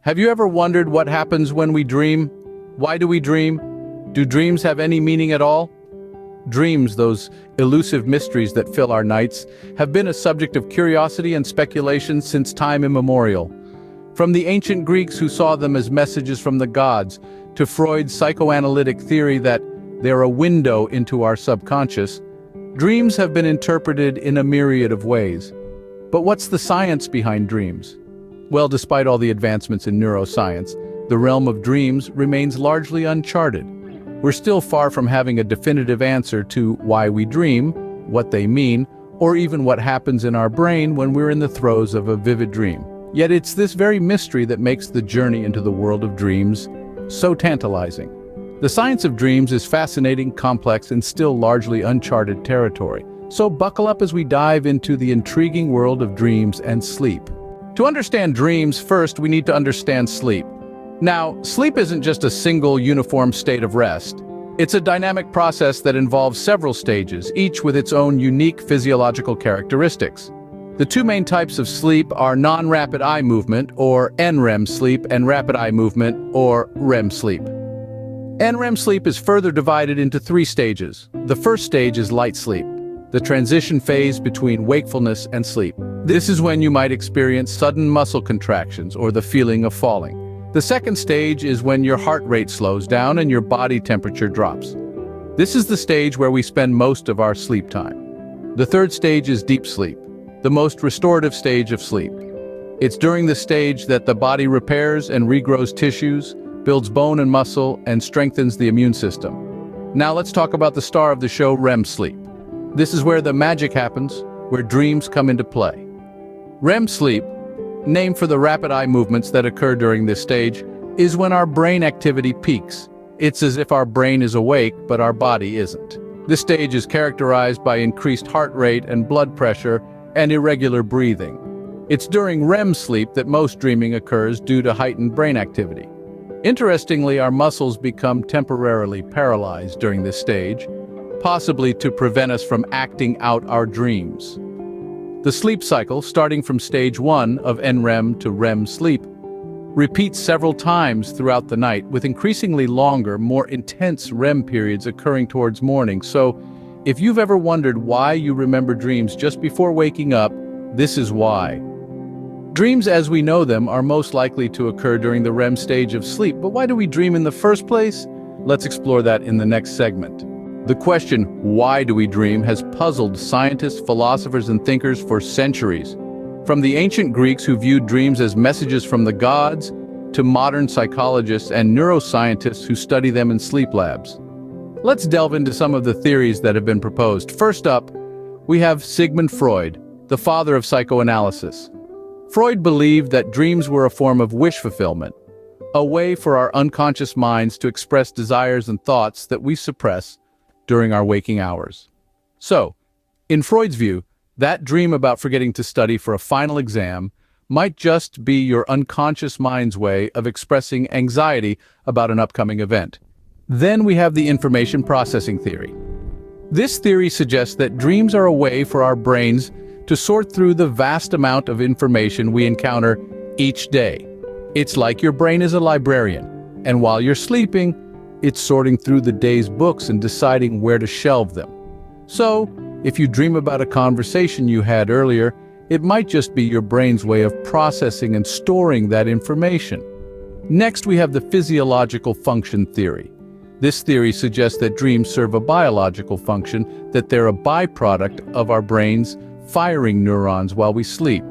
Have you ever wondered what happens when we dream? Why do we dream? Do dreams have any meaning at all? Dreams, those elusive mysteries that fill our nights, have been a subject of curiosity and speculation since time immemorial. From the ancient Greeks who saw them as messages from the gods, to Freud's psychoanalytic theory that they're a window into our subconscious, dreams have been interpreted in a myriad of ways. But what's the science behind dreams? Well, despite all the advancements in neuroscience, the realm of dreams remains largely uncharted. We're still far from having a definitive answer to why we dream, what they mean, or even what happens in our brain when we're in the throes of a vivid dream. Yet it's this very mystery that makes the journey into the world of dreams so tantalizing. The science of dreams is fascinating, complex, and still largely uncharted territory. So buckle up as we dive into the intriguing world of dreams and sleep. To understand dreams, first we need to understand sleep. Now, sleep isn't just a single uniform state of rest. It's a dynamic process that involves several stages, each with its own unique physiological characteristics. The two main types of sleep are non-rapid eye movement, or NREM sleep, and rapid eye movement, or REM sleep. NREM sleep is further divided into three stages. The first stage is light sleep, the transition phase between wakefulness and sleep. This is when you might experience sudden muscle contractions or the feeling of falling. The second stage is when your heart rate slows down and your body temperature drops. This is the stage where we spend most of our sleep time. The third stage is deep sleep, the most restorative stage of sleep. It's during this stage that the body repairs and regrows tissues, builds bone and muscle, and strengthens the immune system. Now let's talk about the star of the show, REM sleep. This is where the magic happens, where dreams come into play. REM sleep, named for the rapid eye movements that occur during this stage, is when our brain activity peaks. It's as if our brain is awake, but our body isn't. This stage is characterized by increased heart rate and blood pressure and irregular breathing. It's during REM sleep that most dreaming occurs due to heightened brain activity. Interestingly, our muscles become temporarily paralyzed during this stage, possibly to prevent us from acting out our dreams. The sleep cycle, starting from stage 1 of NREM to REM sleep, repeats several times throughout the night, with increasingly longer, more intense REM periods occurring towards morning. So, if you've ever wondered why you remember dreams just before waking up, this is why. Dreams as we know them are most likely to occur during the REM stage of sleep, but why do we dream in the first place? Let's explore that in the next segment. The question, why do we dream, has puzzled scientists, philosophers, and thinkers for centuries. From the ancient Greeks who viewed dreams as messages from the gods, to modern psychologists and neuroscientists who study them in sleep labs. Let's delve into some of the theories that have been proposed. First up, we have Sigmund Freud, the father of psychoanalysis. Freud believed that dreams were a form of wish fulfillment, a way for our unconscious minds to express desires and thoughts that we suppress during our waking hours. So, in Freud's view, that dream about forgetting to study for a final exam might just be your unconscious mind's way of expressing anxiety about an upcoming event. Then we have the information processing theory. This theory suggests that dreams are a way for our brains to sort through the vast amount of information we encounter each day. It's like your brain is a librarian, and while you're sleeping, it's sorting through the day's books and deciding where to shelve them. So, if you dream about a conversation you had earlier, it might just be your brain's way of processing and storing that information. Next, we have the physiological function theory. This theory suggests that dreams serve a biological function, that they're a byproduct of our brains firing neurons while we sleep.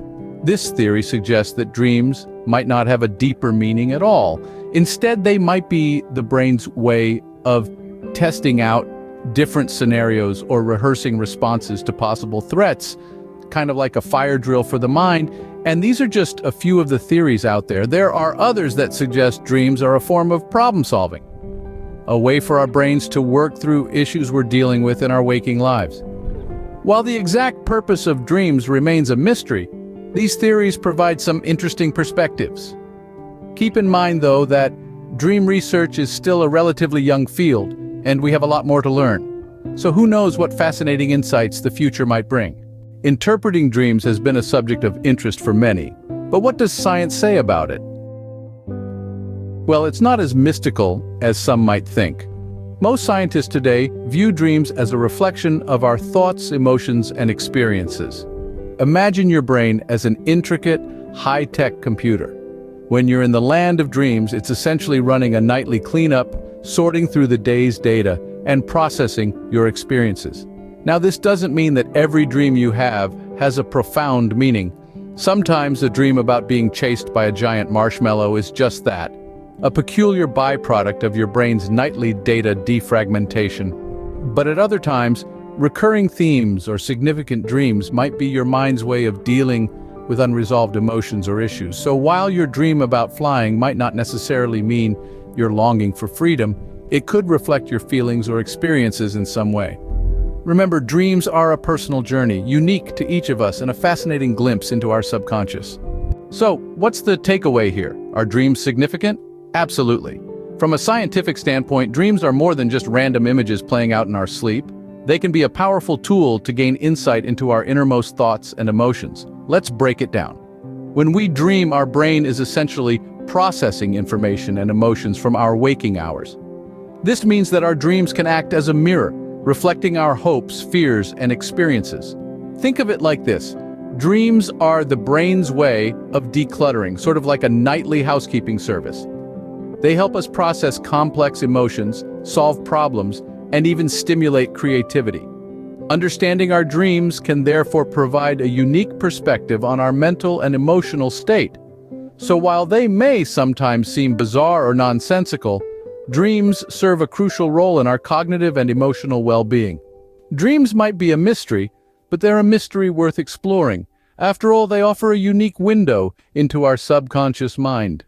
This theory suggests that dreams might not have a deeper meaning at all. Instead, they might be the brain's way of testing out different scenarios or rehearsing responses to possible threats, kind of like a fire drill for the mind. And these are just a few of the theories out there. There are others that suggest dreams are a form of problem solving, a way for our brains to work through issues we're dealing with in our waking lives. While the exact purpose of dreams remains a mystery, these theories provide some interesting perspectives. Keep in mind, though, that dream research is still a relatively young field, and we have a lot more to learn. So who knows what fascinating insights the future might bring? Interpreting dreams has been a subject of interest for many, but what does science say about it? Well, it's not as mystical as some might think. Most scientists today view dreams as a reflection of our thoughts, emotions, and experiences. Imagine your brain as an intricate, high-tech computer. When you're in the land of dreams, it's essentially running a nightly cleanup, sorting through the day's data, and processing your experiences. Now, this doesn't mean that every dream you have has a profound meaning. Sometimes a dream about being chased by a giant marshmallow is just that, a peculiar byproduct of your brain's nightly data defragmentation. But at other times, recurring themes or significant dreams might be your mind's way of dealing with unresolved emotions or issues. So while your dream about flying might not necessarily mean you're longing for freedom, it could reflect your feelings or experiences in some way. Remember, dreams are a personal journey, unique to each of us and a fascinating glimpse into our subconscious. So, what's the takeaway here? Are dreams significant? Absolutely. From a scientific standpoint, dreams are more than just random images playing out in our sleep. They can be a powerful tool to gain insight into our innermost thoughts and emotions. Let's break it down. When we dream, our brain is essentially processing information and emotions from our waking hours. This means that our dreams can act as a mirror, reflecting our hopes, fears, and experiences. Think of it like this. Dreams are the brain's way of decluttering, sort of like a nightly housekeeping service. They help us process complex emotions, solve problems, and even stimulate creativity. Understanding our dreams can therefore provide a unique perspective on our mental and emotional state. So while they may sometimes seem bizarre or nonsensical, dreams serve a crucial role in our cognitive and emotional well-being. Dreams might be a mystery, but they're a mystery worth exploring. After all, they offer a unique window into our subconscious mind.